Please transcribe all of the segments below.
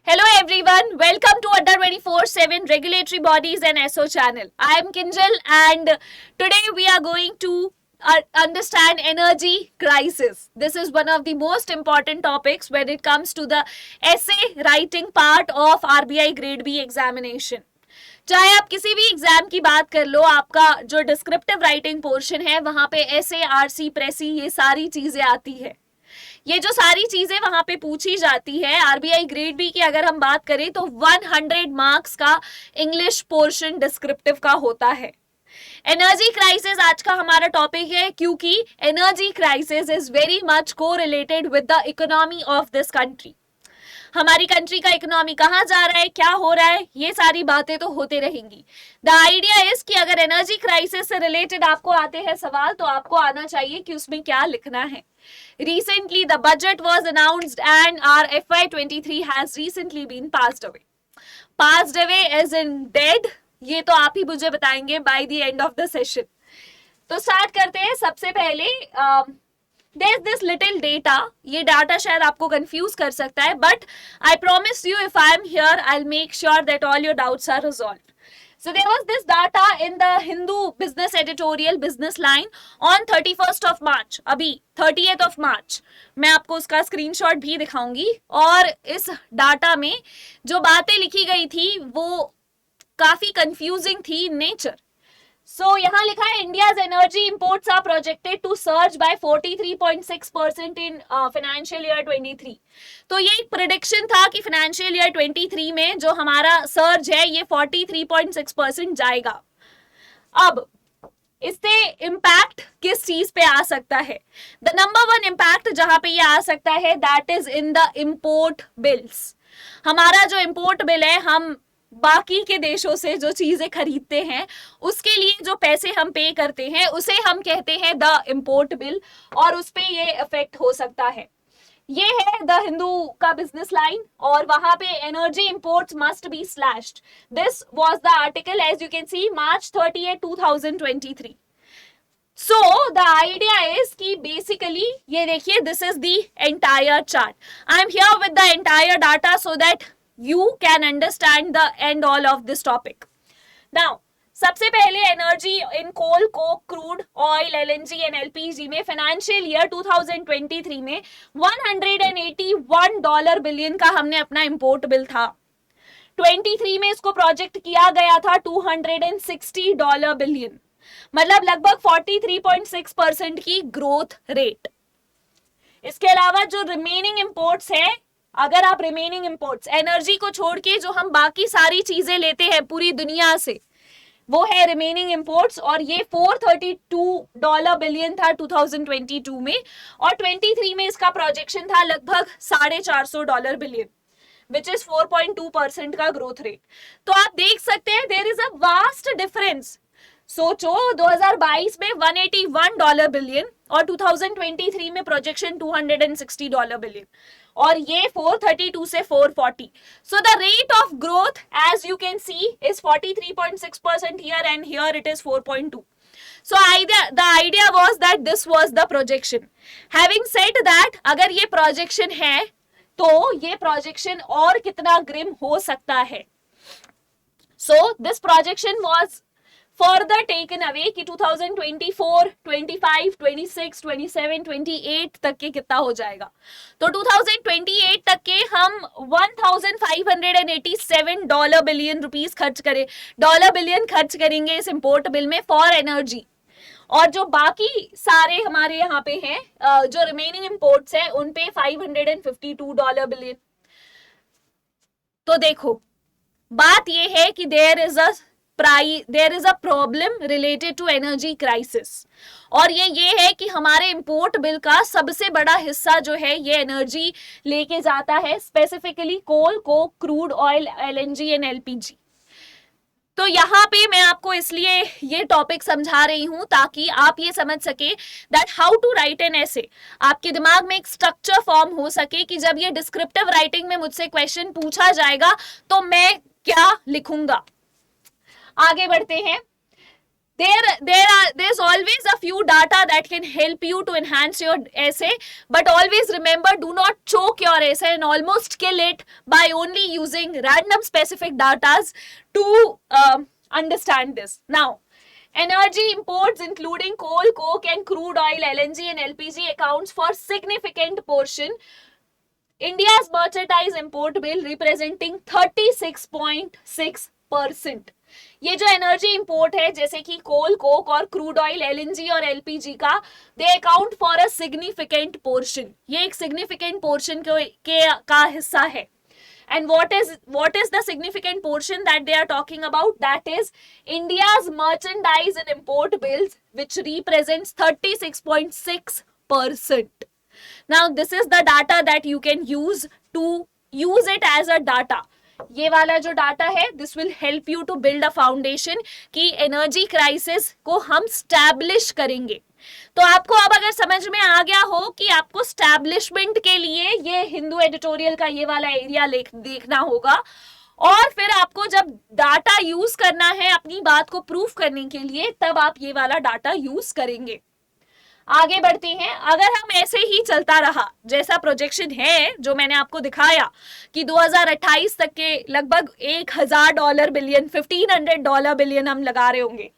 Hello everyone, welcome to Adda 24/7 Regulatory Bodies and SO channel. I am Kinjal and today we are going to understand energy crisis. This is one of the most important topics when it comes to the essay writing part of RBI Grade B examination. चाहे आप किसी भी exam की बात कर लो, आपका जो descriptive writing portion है वहां पे एसे, आरसी, प्रेसी ये सारी चीजें आती है. ये जो सारी चीजें वहां पे पूछी जाती है आरबीआई ग्रेड बी की अगर हम बात करें तो 100 मार्क्स का इंग्लिश पोर्शन डिस्क्रिप्टिव का होता है. एनर्जी क्राइसिस आज का हमारा टॉपिक है क्योंकि energy crisis is very much co related with the economy of this country. हमारी कंट्री का इकोनॉमी कहाँ जा रहा है, क्या हो रहा है, ये सारी बातें तो होते रहेंगी. द आइडिया इज कि अगर एनर्जी क्राइसिस से रिलेटेड आपको आते हैं सवाल तो आपको आना चाहिए कि उसमें क्या लिखना है. Recently, the budget was announced and our FY23 has recently been passed away. Passed away as in dead, ये तो आप ही मुझे बताएंगे by the end of the session. तो स्टार्ट करते हैं. सबसे पहले there's this little data. ये डाटा शायद आपको कंफ्यूज कर सकता है, but I promise you if I am here, I'll make sure that all your doubts are resolved. So there was this data in the Hindu business editorial business line on 31st of March. अभी 30th of March मैं आपको उसका screenshot भी दिखाऊंगी. और इस data में जो बातें लिखी गई थी वो काफी कंफ्यूजिंग थी नेचर. So यहाँ लिखा है India's energy imports are projected to surge by 43.6% in financial year 23. तो ये एक प्रेडिक्शन था कि financial year 23 में जो हमारा सर्ज है ये 43.6% जाएगा. अब इससे इम्पैक्ट किस चीज पे आ सकता है? द नंबर वन इम्पैक्ट जहां पे ये आ सकता है that is in the import bills. हमारा जो इम्पोर्ट बिल है, हम बाकी के देशों से जो चीजें खरीदते हैं उसके लिए जो पैसे हम पे करते हैं उसे हम कहते हैं द इम्पोर्ट बिल, और उस पे ये इफेक्ट हो सकता है. ये है द हिंदू का बिजनेस लाइन और वहां पे energy imports must be slashed. This was the article as you can see March 30, 2023. So the idea is कि बेसिकली ये देखिए, this is the entire chart. I am here with the entire data so that you can understand the end all of this topic. Now, सबसे पहले energy in coal, coke, crude oil, LNG and LPG में financial year 2023 में $181 billion का हमने अपना import bill था. 23 में इसको प्रोजेक्ट किया गया था $260 बिलियन, मतलब लगभग 43.6% की ग्रोथ रेट. इसके अलावा जो रिमेनिंग इंपोर्ट्स है, अगर आप रिमेनिंग इंपोर्ट्स एनर्जी को छोड़ के जो हम बाकी सारी चीजें लेते हैं पूरी दुनिया से, वो है रिमेनिंग इंपोर्ट्स, और ये $432 बिलियन था 2022 में, और 23 में इसका प्रोजेक्शन था लगभग $450 बिलियन, विच इज 4.2% का ग्रोथ रेट. तो आप देख सकते हैं there is a vast difference. सोचो 2022 में $181 बिलियन और 2023 में प्रोजेक्शन $260 बिलियन, और ये 432 से 440. So the rate of growth as you can see is 43.6% here and here it is 4.2. So the idea was that this was the projection. Having said that, अगर ये projection है तो ये projection और कितना grim हो सकता है. So this projection was further taken away कि 2024, 25, 26, 27, 28 तक के कितना हो जाएगा. तो 2028 तक के हम $1,587 बिलियन रुपीस बिलियन खर्च करेंगे इस इंपोर्ट बिल में फॉर एनर्जी. और जो बाकी सारे हमारे यहाँ पे हैं जो रिमेनिंग इंपोर्ट्स हैं उन पे $552 बिलियन. तो देखो, बात ये है कि there is a problem related to energy crisis, और ये है कि हमारे इंपोर्ट बिल का सबसे बड़ा हिस्सा जो है ये एनर्जी लेके जाता है, specifically coal, coke, crude oil, LNG and LPG. तो यहाँ पे मैं आपको इसलिए ये टॉपिक समझा रही हूँ ताकि आप ये समझ सके that how to write an essay. आपके दिमाग में एक स्ट्रक्चर फॉर्म हो सके कि जब ये डिस्क्रिप्टिव राइटिंग में मुझसे क्वेश्चन पूछा जाएगा तो मैं क्या लिखूंगा. आगे बढ़ते हैं. there's always a few data that can help you to enhance your essay, but always remember, do not choke your essay and almost kill it by only using random specific datas to understand this. Now, energy imports including coal, coke and crude oil, LNG and LPG accounts for significant portion. India's merchandise import bill representing 36.6%. ये जो energy import है जैसे कि coal, coke और crude oil, LNG और LPG का, they account for a significant portion. ये एक सिग्निफिकेंट पोर्शन का हिस्सा है. And what is the significant portion that they are talking about? That is India's merchandise and import bills, which represents 36.6%. Now this is the data that you can use to use it as a data. ये वाला जो data है, this will help you to build a foundation कि energy crisis को हम establish करेंगे. तो आपको अब अगर समझ में आ गया हो कि आपको स्टैब्लिशमेंट के लिए ये हिंदू एडिटोरियल का ये वाला एरिया देखना होगा, और फिर आपको जब डाटा यूज करना है अपनी बात को प्रूफ करने के लिए, तब आप ये वाला डाटा यूज करेंगे. आगे बढ़ते हैं. अगर हम ऐसे ही चलता रहा, जैसा प्रोजेक्शन है जो मैंने आपको दिखाया कि 2028 तक के लगभग $1,000 बिलियन, $1,500 बिलियन हम लगा रहे होंगे,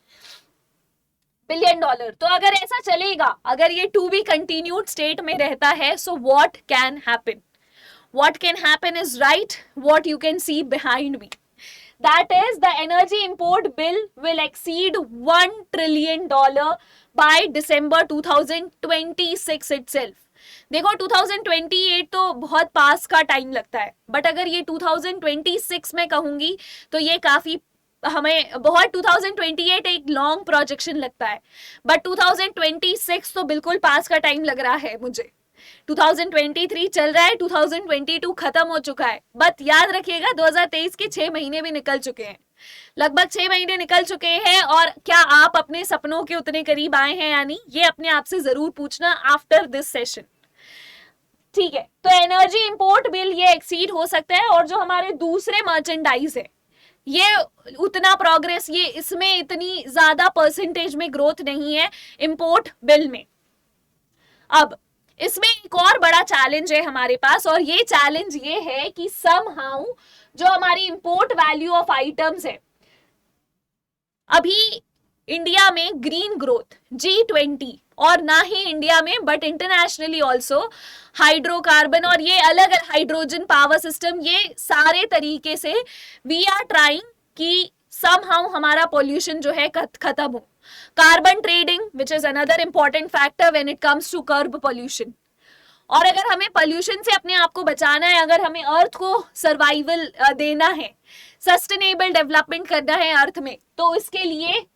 बिलियन डॉलर. तो अगर ऐसा चलेगा, अगर ये टू बी कंटिन्यूड स्टेट में रहता है, so what can happen? What can happen is right what you can see behind me. That is, the energy import bill will exceed $1 trillion by December 2026 itself. देखो 2028 तो बहुत पास का time लगता है, but अगर ये 2026 में कहूंगी तो ये काफी हमें बहुत 2028 एक लॉन्ग प्रोजेक्शन लगता है, बट 2026 तो बिल्कुल पास का टाइम लग रहा है मुझे. 2023 चल रहा है, 2022 खत्म हो चुका है. बट याद रखिएगा 2023 के 6 महीने भी निकल चुके हैं, लगभग 6 महीने निकल चुके हैं. और क्या आप अपने सपनों के उतने करीब आए हैं या नहीं, ये अपने आप से जरूर पूछना आफ्टर दिस सेशन. ठीक है, तो एनर्जी इंपोर्ट बिल ये एक्सीड हो सकता है. और जो हमारे दूसरे मर्चेंडाइज है, ये उतना प्रोग्रेस, ये इसमें इतनी ज्यादा परसेंटेज में ग्रोथ नहीं है इंपोर्ट बिल में. अब इसमें एक और बड़ा चैलेंज है हमारे पास, और ये चैलेंज ये है कि समहाउ जो हमारी इंपोर्ट वैल्यू ऑफ आइटम्स है, अभी इंडिया में ग्रीन ग्रोथ, G20, और ना ही इंडिया में बट इंटरनेशनली ऑल्सो हाइड्रोकार्बन और ये अलग हाइड्रोजन पावर सिस्टम, ये सारे तरीके से वी आर ट्राइंग कि समहाउ हमारा पोल्यूशन जो है खत्म हो. Carbon trading which is another important factor when it comes to curb pollution. और अगर हमें पोल्यूशन से अपने आप को बचाना है, अगर हमें अर्थ को सर्वाइवल देना है, सस्टेनेबल डेवलपमेंट करना है अर्थ में, तो इसके लिए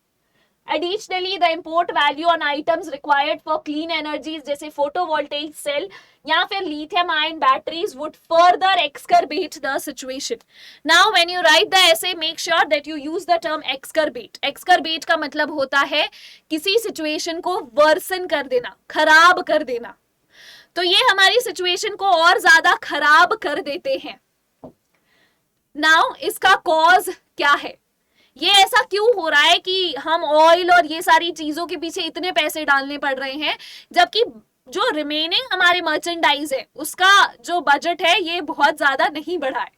additionally the import value on items required for clean energies जैसे फोटोवोल्टेइक सेल या फिर lithium ion batteries would further exacerbate the situation. Now when you write the essay, make sure that you use the term exacerbate. Exacerbate का मतलब होता है किसी situation को version कर देना, खराब कर देना. तो ये हमारी सिचुएशन को और ज्यादा खराब कर देते हैं. नाउ इसका कॉज क्या है? ये ऐसा क्यों हो रहा है कि हम ऑयल और ये सारी चीजों के पीछे इतने पैसे डालने पड़ रहे हैं, जबकि जो रिमेनिंग हमारे मर्चेंडाइज है उसका जो बजट है ये बहुत ज्यादा नहीं बढ़ा है?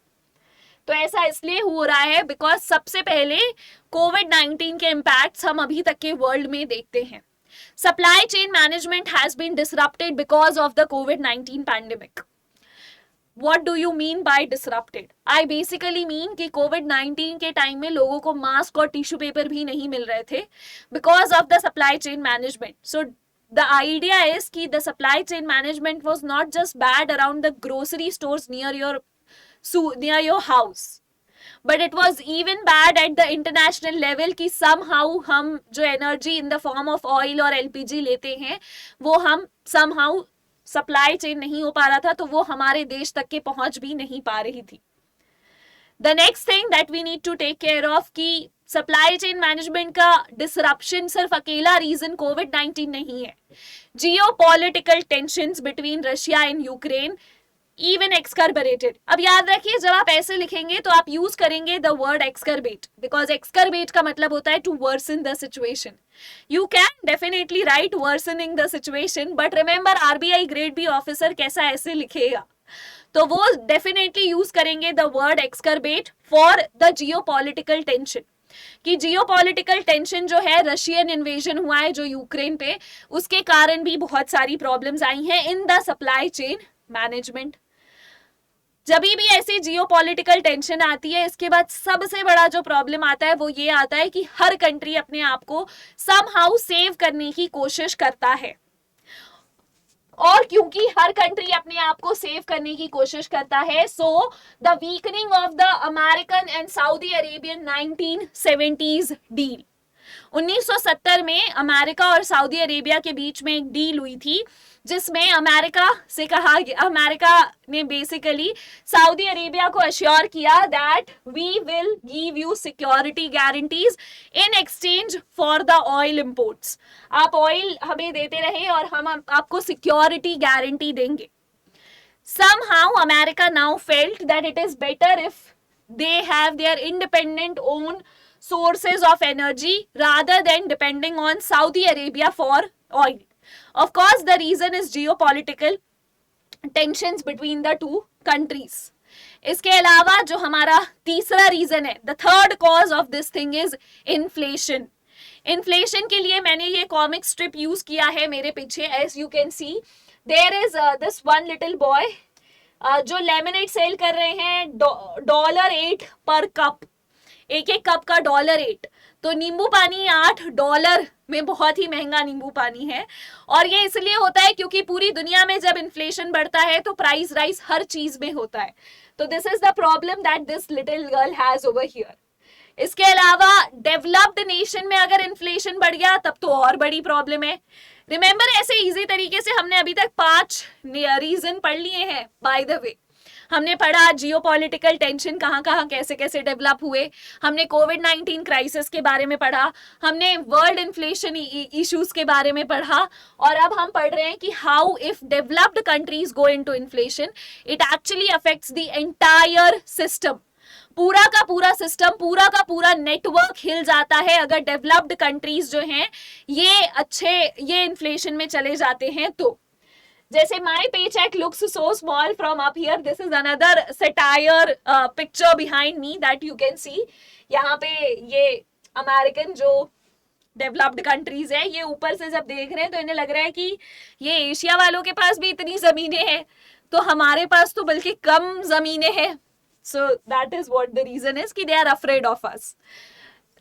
तो ऐसा इसलिए हो रहा है बिकॉज सबसे पहले कोविड-19 के इम्पैक्ट्स हम अभी तक के वर्ल्ड में देखते हैं. Supply chain management has been disrupted because of the कोविड-19 pandemic. What do you mean by disrupted? I basically mean कि कोविड-19 के टाइम में लोगों को मास्क और टिश्यू पेपर भी नहीं मिल रहे थे because of the supply chain management. So the idea is कि the supply chain management was not just bad around the grocery stores near your house, but it was even bad at the international level कि somehow हम जो energy in the form of oil और LPG लेते हैं वो हम somehow supply chain नहीं हो पा रहा था, तो वो हमारे देश तक के पहुंच भी नहीं पा रही थी. The next thing that we need to take care of कि सप्लाई चेन मैनेजमेंट का डिसरप्शन सिर्फ अकेला रीजन कोविड-19 नहीं है. Geopolitical tensions between Russia and Ukraine even excurbated. अब याद रखिए जब आप ऐसे लिखेंगे तो आप यूज करेंगे the word excurbate, because excurbate का मतलब होता है to worsen the situation. You can definitely write worsening the situation, but remember RBI grade B officer कैसा ऐसे लिखेगा, तो वो डेफिनेटली यूज करेंगे the word exacerbate for the geopolitical tension, कि जियोपॉलिटिकल टेंशन जो है, रशियन इन्वेजन हुआ है जो यूक्रेन पे, उसके कारण भी बहुत सारी प्रॉब्लम्स आई हैं in the supply chain management. जब भी ऐसी जियोपॉलिटिकल टेंशन आती है, इसके बाद सबसे बड़ा जो प्रॉब्लम आता है वो ये आता है कि हर कंट्री अपने आप को समहाउ सेव करने की कोशिश करता है. और क्योंकि हर कंट्री अपने आप को सेव करने की कोशिश करता है, so the weakening of the American and Saudi Arabian 1970s deal, 1970 में अमेरिका और सऊदी अरेबिया के बीच में एक डील हुई थी, जिसमें अमेरिका से कहा गया, अमेरिका ने बेसिकली सऊदी अरेबिया को अश्योर किया that we will give you security guarantees in exchange for the oil imports. आप ऑयल हमें देते रहे और हम आपको सिक्योरिटी गारंटी देंगे. somehow America now felt that it is better if they have their independent own sources of energy rather than depending on Saudi Arabia for oil. Of course, the reason is geopolitical tensions between the two countries. इसके अलावा जो हमारा तीसरा reason है, the third cause of this thing is inflation. Inflation के लिए मैंने ये कॉमिक स्ट्रिप यूज किया है मेरे पीछे. As you can see there is this one little boy जो लेमनेड सेल कर रहे हैं $8 पर कप, एक कप का $8. तो नींबू पानी $8 में बहुत ही महंगा नींबू पानी है. और ये इसलिए होता है क्योंकि पूरी दुनिया में जब इन्फ्लेशन बढ़ता है तो प्राइस राइज हर चीज में होता है. तो this is the problem that this little girl has over here. इसके अलावा डेवलप्ड नेशन में अगर इन्फ्लेशन बढ़ गया तब तो और बड़ी प्रॉब्लम है. रिमेंबर, ऐसे इजी तरीके से हमने अभी तक 5 रीजन पढ़ लिए हैं. बाय द वे, हमने पढ़ा जियोपॉलिटिकल टेंशन कहाँ कहाँ कैसे कैसे डेवलप हुए, हमने कोविड-19 क्राइसिस के बारे में पढ़ा, हमने वर्ल्ड इन्फ्लेशन इश्यूज के बारे में पढ़ा, और अब हम पढ़ रहे हैं कि how if developed countries go into inflation it actually affects the entire system. पूरा का पूरा सिस्टम, पूरा का पूरा नेटवर्क हिल जाता है अगर डेवलप्ड कंट्रीज जो हैं ये इन्फ्लेशन में चले जाते हैं. तो जैसे my paycheck looks so small from up here, this is another satire picture behind me that you can see. यहाँ पे ये अमेरिकन जो डेवलप्ड कंट्रीज है, ये ऊपर से जब देख रहे हैं तो इन्हें लग रहा है कि ये एशिया वालों के पास भी इतनी जमीनें हैं, तो हमारे पास तो बल्कि कम जमीनें हैं. So that is what the reason is, कि they are afraid of us.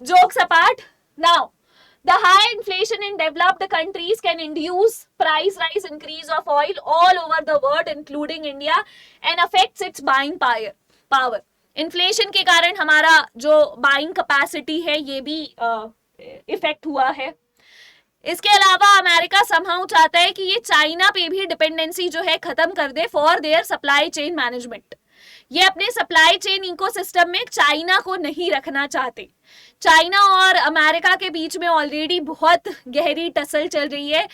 Jokes apart, now the high inflation in developed countries can induce price rise increase of oil all over the world including India and affects its buying power. Inflation के कारण हमारा जो buying capacity है ये भी effect हुआ है. इसके अलावा अमेरिका समहाउ चाहता है कि ये चाइना पे भी डिपेंडेंसी जो है खत्म कर दे for their supply chain management. ये अपने सप्लाई चेन इकोसिस्टम में चाइना को नहीं रखना चाहते. चाइना और अमेरिका के बीच में ऑलरेडी बहुत गहरी टसल चल रही है.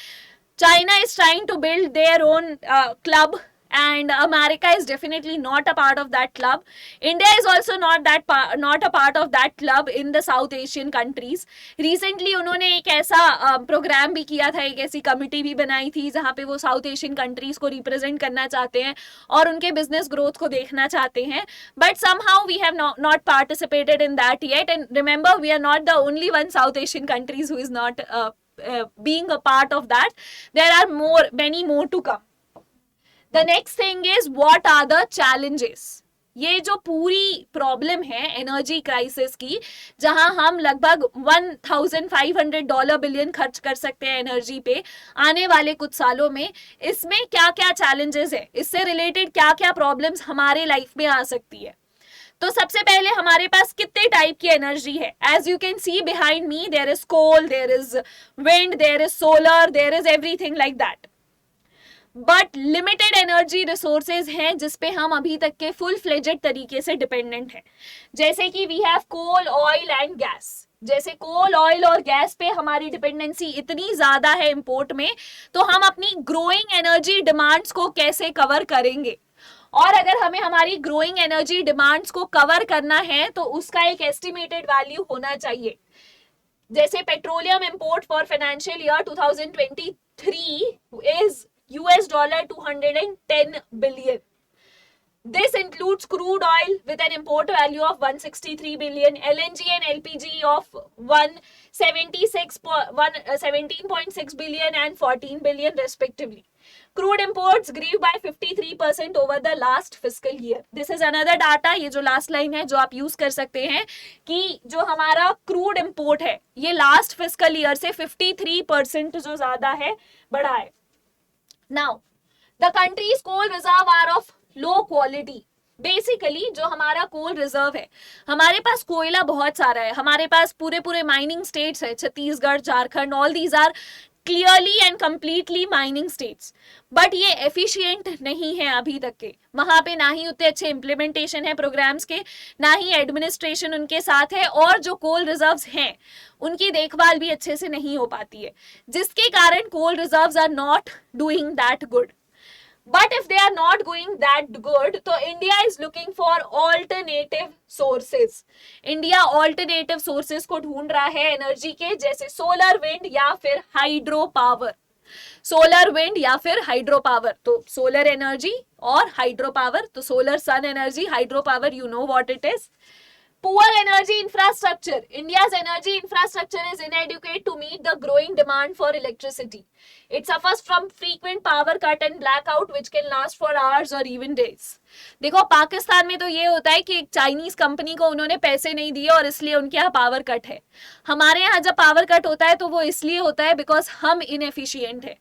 China is trying to build their own club and America is definitely not a part of that club. India is also not a part of that club in the South Asian countries. Recently उन्होंने एक ऐसा programme भी किया था, एक ऐसी committee भी बनाई थी जहाँ पे वो साउथ एशियन कंट्रीज को रिप्रेजेंट करना चाहते हैं और उनके बिजनेस ग्रोथ को देखना चाहते हैं. But somehow we have not participated in that yet. And remember, we are not the only one South Asian countries who is not being a part of that. There are many more to come. The next thing is what are the challenges. ये जो पूरी problem है energy crisis की, जहां हम लगभग $1,500 billion खर्च कर सकते हैं एनर्जी पे आने वाले कुछ सालों में, इसमें क्या क्या चैलेंजेस है, इससे रिलेटेड क्या क्या प्रॉब्लम्स हमारे लाइफ में आ सकती है. तो सबसे पहले हमारे पास कितने टाइप की एनर्जी है. As you can see behind me, there is coal, there is wind, there is solar, there is everything like that. But limited energy resources हैं जिसपे हम अभी तक के फुल फ्लेजेड तरीके से डिपेंडेंट हैं. जैसे कि we have coal, oil and gas. जैसे कोल, ऑयल और गैस पे हमारी डिपेंडेंसी इतनी ज्यादा है इंपोर्ट में, तो हम अपनी ग्रोइंग एनर्जी डिमांड्स को कैसे कवर करेंगे. और अगर हमें हमारी ग्रोइंग एनर्जी डिमांड्स को कवर करना है तो उसका एक एस्टिमेटेड वैल्यू होना चाहिए. जैसे petroleum import for financial year 2023 is $210 billion. This includes crude oil with an import value of 163 billion, LNG and LPG of 17.6 billion and 14 billion respectively. Crude imports grew by 53% over the last fiscal year. This is another data. ये जो last line है जो आप use कर सकते हैं कि जो हमारा crude import है ये last fiscal year से 53% जो ज्यादा है बढ़ा है. Now, the country's coal reserve are of low quality. Basically जो हमारा कोल रिजर्व है, हमारे पास कोयला बहुत सारा है, हमारे पास पूरे माइनिंग स्टेट्स है, Chhattisgarh, Jharkhand, all these are clearly and completely mining states, but ये एफिशिएंट नहीं है अभी तक के. वहां पे ना ही उतने अच्छे इम्प्लीमेंटेशन है प्रोग्राम्स के, ना ही एडमिनिस्ट्रेशन उनके साथ है, और जो कोल रिजर्व्स हैं उनकी देखभाल भी अच्छे से नहीं हो पाती है, जिसके कारण coal reserves are not doing that good. But if they are not going that good, तो India is looking for alternative sources. India alternative sources को ढूंढ रहा है एनर्जी के, जैसे सोलर विंड या फिर हाइड्रो पावर. सोलर विंड या फिर हाइड्रो पावर, तो सोलर एनर्जी और हाइड्रो पावर, तो solar sun energy, hydro power, you know what it is. Poor energy infrastructure. India's energy infrastructure is inadequate to meet the growing demand for electricity. It suffers from frequent power cut and blackout which can last for hours or even days. देखो पाकिस्तान में तो ये होता है कि एक Chinese company को उन्होंने पैसे नहीं दिए और इसलिए उनके यहाँ पावर कट है. हमारे यहाँ जब पावर कट होता है तो वो इसलिए होता है बिकॉज हम इनएफिशिएंट है,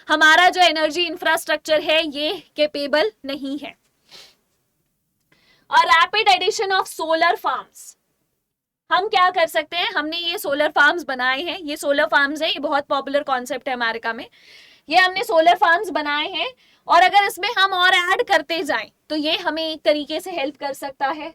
हमारा जो एनर्जी इंफ्रास्ट्रक्चर है ये केपेबल नहीं है. और rapid addition of solar farms. हम क्या कर सकते हैं, हमने ये सोलर फार्म्स बनाए हैं, ये सोलर फार्म्स है, ये बहुत पॉपुलर कॉन्सेप्ट है अमेरिका में. ये हमने सोलर फार्म्स बनाए हैं और अगर इसमें हम और ऐड करते जाएं तो ये हमें एक तरीके से हेल्प कर सकता है.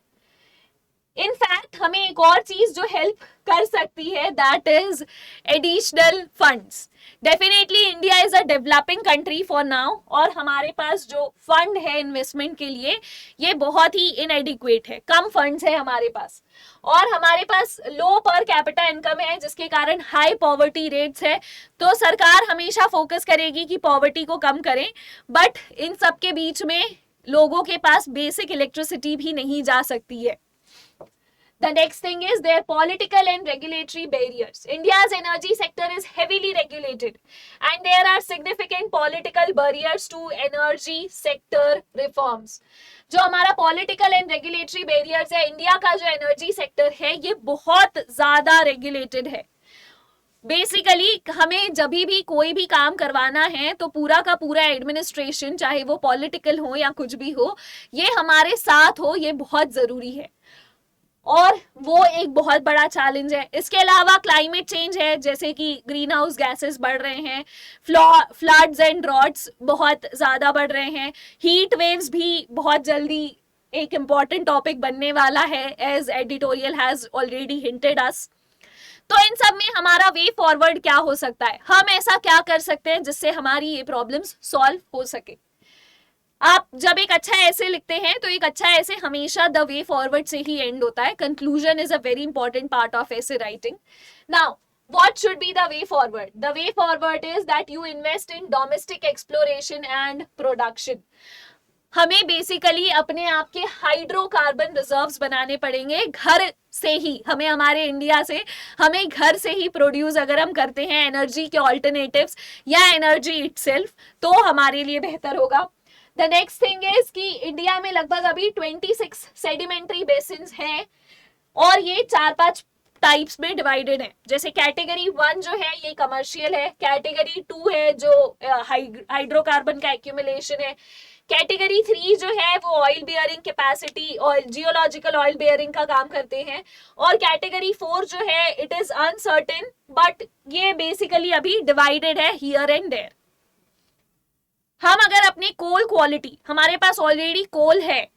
इनफैक्ट हमें एक और चीज जो हेल्प कर सकती है that is additional funds. Definitely India is a developing country for now, और हमारे पास जो फंड है इन्वेस्टमेंट के लिए ये बहुत ही इनएडिक्वेट है, कम फंड्स है हमारे पास, और हमारे पास लो पर कैपिटा इनकम है जिसके कारण हाई पॉवर्टी रेट्स है. तो सरकार हमेशा फोकस करेगी कि पॉवर्टी को कम करें, बट इन सब के बीच में लोगों के पास बेसिक इलेक्ट्रिसिटी भी नहीं जा सकती है. The next thing is their political and regulatory barriers. India's energy sector is heavily regulated and there are significant political barriers to energy sector reforms. जो हमारा political and regulatory barriers है, India का जो energy sector है ये बहुत ज़्यादा regulated है. बेसिकली हमें जब भी कोई भी काम करवाना है तो पूरा का पूरा एडमिनिस्ट्रेशन, चाहे वो पॉलिटिकल हो या कुछ भी हो, ये हमारे साथ हो, ये बहुत ज़रूरी है और वो एक बहुत बड़ा चैलेंज है. इसके अलावा क्लाइमेट चेंज है, जैसे कि ग्रीन हाउस गैसेस बढ़ रहे हैं, फ्लड्स एंड ड्रॉट्स बहुत ज़्यादा बढ़ रहे हैं, हीट वेव्स भी बहुत जल्दी एक इम्पॉर्टेंट टॉपिक बनने वाला है, as editorial has already hinted us. तो इन सब में हमारा वे फॉरवर्ड क्या हो सकता है, हम ऐसा क्या कर सकते हैं जिससे हमारी ये प्रॉब्लम्स सॉल्व हो सके. आप जब एक अच्छा ऐसे लिखते हैं तो एक अच्छा ऐसे हमेशा द वे फॉरवर्ड से ही एंड होता है. Conclusion is a very important part of essay writing. Now what should be the way forward? The way forward is that you invest in domestic exploration and production. हमें basically अपने आप के hydrocarbon reserves बनाने पड़ेंगे घर से ही. हमें हमारे इंडिया से हमें घर से ही प्रोड्यूस अगर हम करते हैं एनर्जी के ऑल्टरनेटिव्स या एनर्जी इटसेल्फ तो हमारे लिए बेहतर होगा. The next thing is कि इंडिया में लगभग अभी 26 सेडिमेंट्री बेसिन्स हैं और ये 4-5 टाइप्स में डिवाइडेड है. जैसे कैटेगरी 1 जो है ये कमर्शियल है, कैटेगरी 2 है जो हाइड्रोकार्बन का एक्यूमुलेशन है, कैटेगरी 3 जो है वो ऑयल बियरिंग कैपेसिटी और जियोलॉजिकल ऑयल बियरिंग का काम करते हैं, और कैटेगरी 4 जो है इट इज अनसर्टेन बट ये बेसिकली अभी डिवाइडेड है हियर एंड देयर. हम अगर अपनी कोल क्वालिटी, हमारे पास ऑलरेडी कोल है,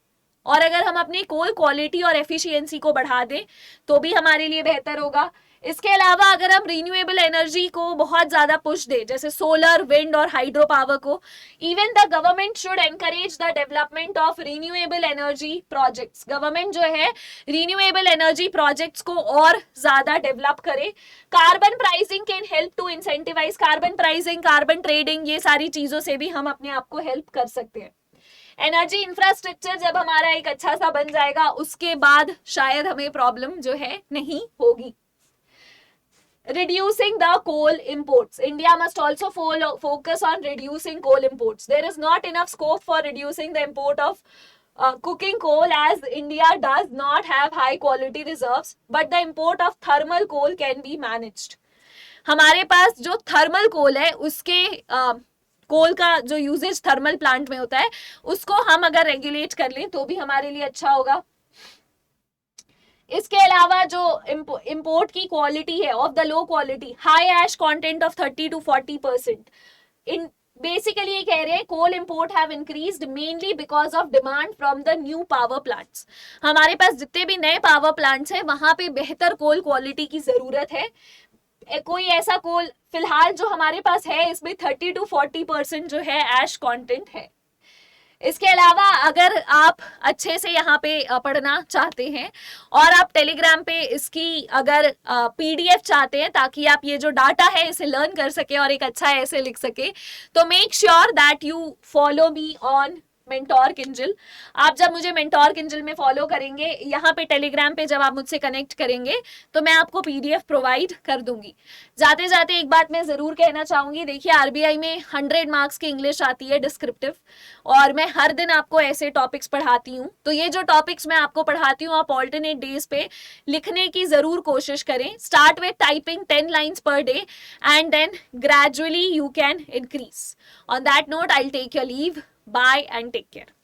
और अगर हम अपनी कोल क्वालिटी और एफिशिएंसी को बढ़ा दें तो भी हमारे लिए बेहतर होगा. इसके अलावा अगर हम रिन्यूएबल एनर्जी को बहुत ज्यादा पुश दे, जैसे सोलर, विंड और हाइड्रो पावर को, even the government should encourage the development of renewable energy projects. Government जो है रिन्यूएबल एनर्जी प्रोजेक्ट्स को और ज्यादा डेवलप करे। Carbon pricing can help to incentivise, carbon pricing, carbon trading, ये सारी चीजों से भी हम अपने आप को हेल्प कर सकते हैं। एनर्जी इंफ्रास्ट्रक्चर जब हमारा एक अच्छा सा बन जाएगा, उसके बाद शायद हमें प्रॉब्लम जो है नहीं होगी। Reducing the coal imports. India must also focus on reducing coal imports. There is not enough scope for reducing the import of cooking coal, as India does not have high quality reserves, but the import of thermal coal can be managed. हमारे पास जो thermal कोल है, उसके कोल का जो usage thermal plant में होता है, उसको हम अगर रेगुलेट कर लें तो भी हमारे लिए अच्छा होगा। इसके अलावा जो इंपोर्ट की क्वालिटी है of the low quality, high ash content of 30 to 40%, इन बेसिकली ये कह रहे हैं coal import have increased mainly because of demand from the new power plants. हमारे पास जितने भी नए पावर प्लांट्स हैं वहां पे बेहतर कोल क्वालिटी की जरूरत है। कोई ऐसा कोल फिलहाल जो हमारे पास है, इसमें 30 to 40% जो है एश कंटेंट है। इसके अलावा अगर आप अच्छे से यहाँ पे पढ़ना चाहते हैं और आप टेलीग्राम पे इसकी अगर पीडीएफ चाहते हैं ताकि आप ये जो डाटा है इसे लर्न कर सके और एक अच्छा ऐसे लिख सके, तो make sure that you follow me on mentor Kinjal. आप जब मुझे मेंटोर किंजल में फॉलो करेंगे, यहाँ पे टेलीग्राम पे जब आप मुझसे कनेक्ट करेंगे तो मैं आपको पीडीएफ प्रोवाइड कर दूंगी। जाते जाते एक बात मैं जरूर कहना चाहूंगी, देखिए आरबीआई में 100 मार्क्स की इंग्लिश आती है डिस्क्रिप्टिव, और मैं हर दिन आपको ऐसे टॉपिक्स पढ़ाती हूँ। तो ये जो टॉपिक्स मैं आपको पढ़ाती हूँ आप ऑल्टरनेट डेज पे लिखने की जरूर कोशिश करें। Start with typing 10 lines per day and then gradually you can increase. On that note I will take your leave. Bye and take care.